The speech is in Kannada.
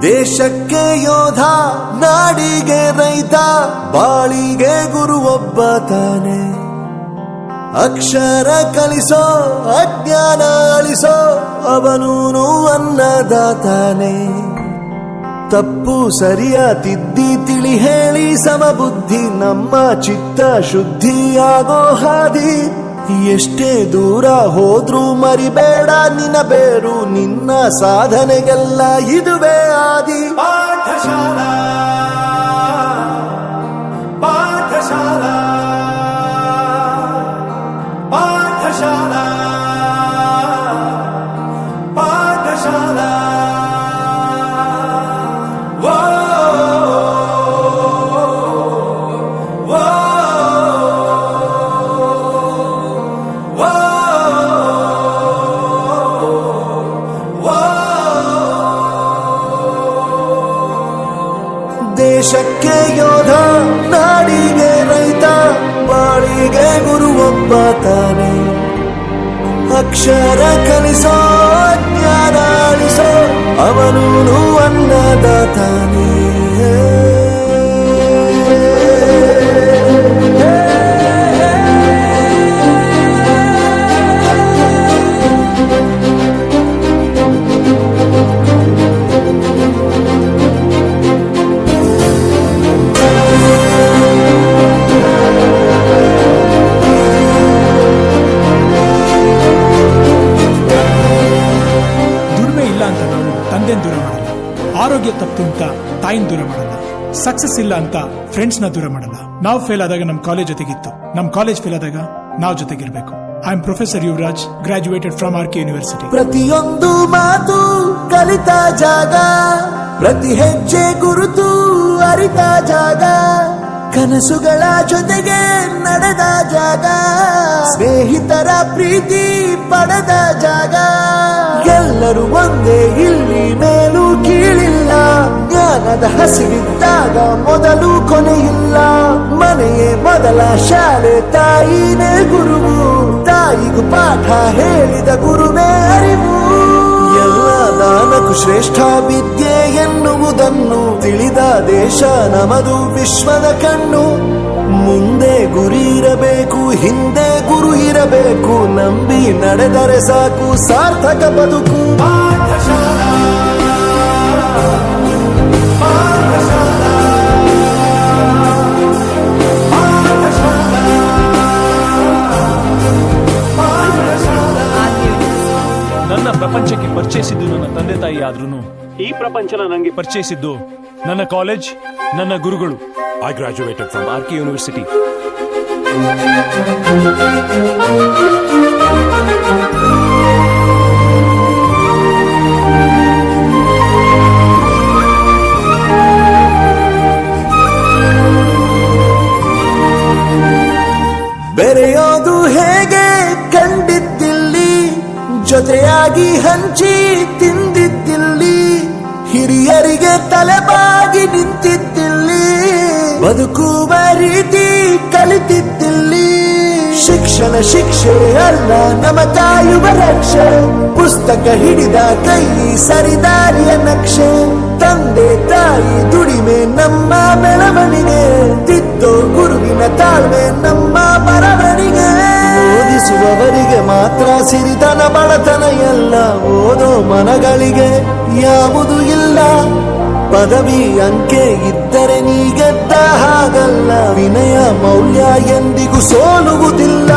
ದೇಶಕ್ಕೆ ಯೋಧ, ನಾಡಿಗೆ ರೈತ, ಬಾಳಿಗೆ ಗುರು ಒಬ್ಬ ತಾನೆ. ಅಕ್ಷರ ಕಲಿಸೋ, ಅಜ್ಞಾನ ಅಳಿಸೋ, ಅವನೂನು ಅನ್ನದಾತಾನೆ. ತಪ್ಪು ಸರಿಯ ತಿದ್ದಿ ತಿಳಿ ಹೇಳಿ ಸಮಬುದ್ಧಿ, ನಮ್ಮ ಚಿತ್ತ ಶುದ್ಧಿಯಾಗೋ ಹಾದಿ. ಎಷ್ಟೇ ದೂರ ಹೋದ್ರೂ ಮರಿಬೇಡ ನಿನ್ನ ಬೇರು, ನಿನ್ನ ಸಾಧನೆಗೆಲ್ಲ ಇದುವೇ ಆದಿ. ಪಾಠಶಾಲಾ ಪಾಠಶಾಲಾ ಪಾಠಶಾಲಾ ಪಾಠಶಾಲಾ. ದೇಶಕ್ಕೆ ಯೋಧ, ನಾಡಿಗೆ ರೈತ, ಬಾಳಿಗೆ ಗುರು ಒಬ್ಬ ತಾನೆ. ಅಕ್ಷರ ಕಲಿಸೋ, ಜ್ಞಾನ ಅಳಿಸೋ, ಅವನೂನು ಅನ್ನದಾತಾನೆ. ದೂರ ಮಾಡಲ್ಲ, ಆರೋಗ್ಯ ತಪ್ಪು ಅಂತ ತಾಯಿನ ದೂರ ಮಾಡಲ್ಲ, ಸಕ್ಸಸ್ ಇಲ್ಲ ಅಂತ ಫ್ರೆಂಡ್ಸ್ ನ ದೂರ ಮಾಡಲ್ಲ. ನಾವು ಫೇಲ್ ಆದಾಗ ನಮ್ ಕಾಲೇಜ್ ಜೊತೆಗಿತ್ತು, ನಮ್ ಕಾಲೇಜ್ ಫೇಲ್ ಆದಾಗ ನಾವು ಜೊತೆಗಿರ್ಬೇಕು. I am professor Yuvraj, graduated from R K university. ಪ್ರತಿಯೊಂದು ಮಾತು ಕಲಿತ ಜಾಗ, ಪ್ರತಿ ಹೆಜ್ಜೆ ಗುರುತು ಅರಿತ ಜಾಗ, ಕನಸುಗಳ ಜೊತೆಗೆ ನಡೆದ ಜಾಗ, ಸ್ನೇಹಿತರ ಪ್ರೀತಿ ಪಡೆದ ಜಾಗ. ಎಲ್ಲರೂ ಒಂದೇ, ಇಲ್ಲಿ ಮೇಲೂ ಕೀಳಿಲ್ಲ, ಜ್ಞಾನದ ಹಸಿವಿದ್ದಾಗ ಮೊದಲು ಕೊನೆಯಿಲ್ಲ. ಮನೆಯೇ ಮೊದಲ ಶಾಲೆ, ತಾಯಿನೇ ಗುರುವು, ತಾಯಿಗೂ ಪಾಠ ಹೇಳಿದ ಗುರುವೇ ಅರಿವು. ಎಲ್ಲ ದಾನಕ್ಕೂ ಶ್ರೇಷ್ಠ ವಿದ್ಯೆ ಎನ್ನುವುದನ್ನು ತಿಳಿದ ದೇಶ ನಮದು, ವಿಶ್ವದ ಕಣ್ಣು. ಮುಂದೆ ಗುರಿ ಇರಬೇಕು, ಹಿಂದೆ ಗುರು ಇರಬೇಕು, ನಂಬಿ ನಡೆದರೆ ಸಾಕು ಸಾರ್ಥಕ ಬದುಕು. ಪಾಠಶಾಲಾ ಪಾಠಶಾಲಾ ಪಾಠಶಾಲಾ ಪಾಠಶಾಲಾ. ನನ್ನ ಪ್ರಪಂಚಕ್ಕೆ ಪರಿಚಯಿಸಿದ್ದು ನನ್ನ ತಂದೆ ತಾಯಿ ಆದ್ರೂ ಈ ಪ್ರಪಂಚನ ನನಗೆ ಪರಿಚಯಿಸಿದ್ದು ನನ್ನ ಕಾಲೇಜ್, ನನ್ನ ಗುರುಗಳು. I graduated from RK University. ಬೆರೆಯೋದು ಹೇಗೆ ಕಂಡಿದ್ದಿಲ್ಲಿ, ಜೊತೆಯಾಗಿ ಹಂಚಿ ತಿಂದಿದ್ದಿಲ್ಲಿ, ಹಿರಿಯರಿಗೆ ತಲೆಬಾಗಿ ನಿಂತಿದ್ದಿಲ್ಲಿ, ಬದುಕುವ ರೀತಿ ಕಲಿತಿದ್ದಿಲ್ಲಿ. ಶಿಕ್ಷಣ ಶಿಕ್ಷೆ ಅಲ್ಲ, ನಮ ಕಾಯುವ ರಕ್ಷೆ, ಪುಸ್ತಕ ಹಿಡಿದ ಕೈ ಸರಿದಾರಿಯ ನಕ್ಷೆ. ತಂದೆ ತಾಯಿ ದುಡಿಮೆ ನಮ್ಮ ಬೆಳವಣಿಗೆ, ತಿದ್ದೋ ಗುರುವಿನ ತಾಳ್ಮೆ ನಮ್ಮ ಬರವಣಿಗೆ. ಓದಿಸುವವರಿಗೆ ಮಾತ್ರ ಸಿರಿತನ ಬಡತನ ಎಲ್ಲ, ಓದೋ ಮನಗಳಿಗೆ ಯಾವುದು ಇಲ್ಲ. ಪದವಿ ಅಂಕೆ ಇದ್ದರೆ ನೀ ಗೆದ್ದ ಹಾಗಲ್ಲ, ವಿನಯ ಮೌಲ್ಯ ಎಂದಿಗೂ ಸೋಲುವುದಿಲ್ಲ.